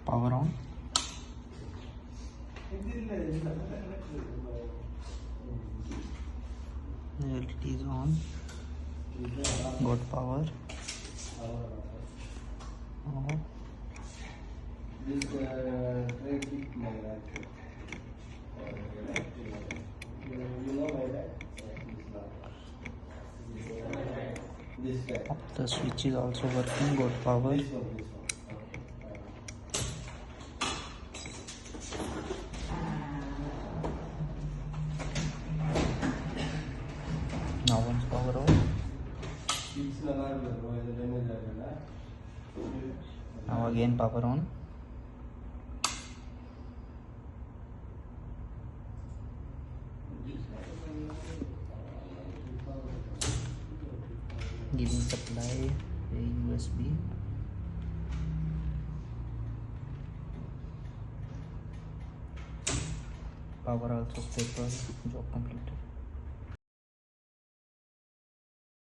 Power on. LED is on. Got power. The switch is also working. Got power. Now once power off. Now again power on. Giving supply a USB. Power also stable. Job completed.